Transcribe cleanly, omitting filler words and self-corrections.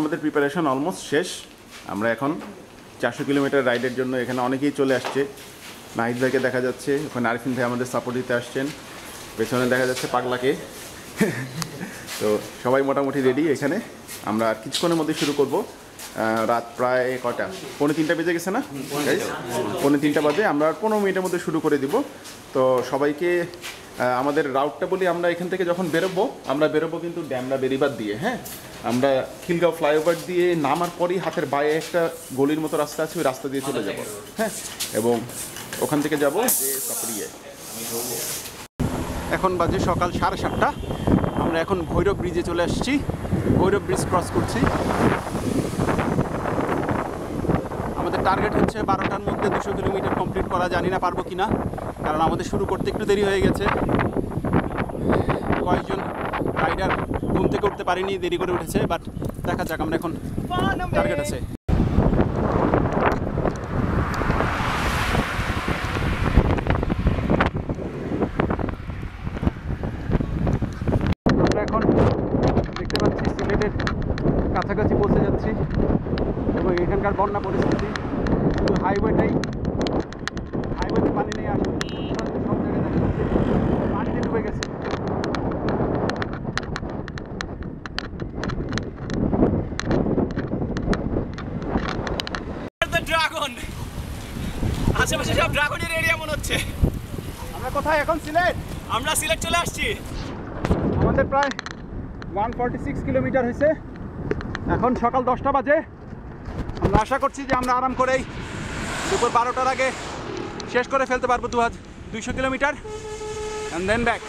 আমাদের preparation almost শেষ। আমরা এখন 400 কিলোমিটার রাইডের জন্য এখানে অনেকেই চলে আসছে। নাহিদ ভাইকে দেখা যাচ্ছে, ওখানে আরিফিন ভাই আমাদের সাপোর্ট দিতে আসছেন, পেছনে দেখা যাচ্ছে পাগলাকে। তো সবাই মোটামুটি রেডি এখানে। আমরা আর কিছুক্ষণের মধ্যে শুরু করব। রাত প্রায় কটা, 2:45 বেজে গেছে না? 2:45 বাজে। আমরা 15 মিনিটের মধ্যে শুরু করে দিব। তো সবাইকে আমাদের রাউটটা বলি, আমরা এখান থেকে যখন আমরা বেরোবো কিন্তু ড্যামরা বেরিবাদ দিয়ে। হ্যাঁ, আমরা খিলগাঁও ফ্লাইওভার দিয়ে নামার পরই হাতের বায়ে একটা গলির মতো রাস্তা আছে, ওই রাস্তা দিয়ে চলে যাব। হ্যাঁ, এবং ওখান থেকে যাব যে সাপড়িয়ে। এখন বাজে সকাল 7:30। আমরা এখন ভৈরব ব্রিজে চলে আসছি, ভৈরব ব্রিজ ক্রস করছি। আমাদের টার্গেট হচ্ছে 12টার মধ্যে 200 কিলোমিটার কমপ্লিট করা। জানি না পারবো কি না, কারণ আমাদের শুরু করতে একটু দেরি হয়ে গেছে। কয়েকজন রাইডার ঘুম থেকে উঠতে পারিনি, দেরি করে উঠেছে। বাট দেখা যাক, আমরা এখন টার্গেট আছে। আমরা এখন দেখতে পাচ্ছি সিলেটের কাছাকাছি পৌঁছে যাচ্ছি এবং এখানকার বন্যা পরিস্থিতি, শুধু হাইওয়েতে পানি নেই, আসলে সব জায়গায় দেখা যাচ্ছে পানিতে ডুবে গেছে। ড্রাগন, আশেপাশে সব ড্রাগনের এরিয়া মনে হচ্ছে। আমরা কোথায় এখন? সিলেট। আমরা সিলেট চলে আসছি। আমাদের প্রায় 146 কিলোমিটার হয়েছে। এখন সকাল 10টা বাজে। আমরা আশা করছি যে আমরা আরাম করেই দুপুর 12টার আগে শেষ করে ফেলতে পারবো 200 কিলোমিটার, অ্যান্ড দেন ব্যাক।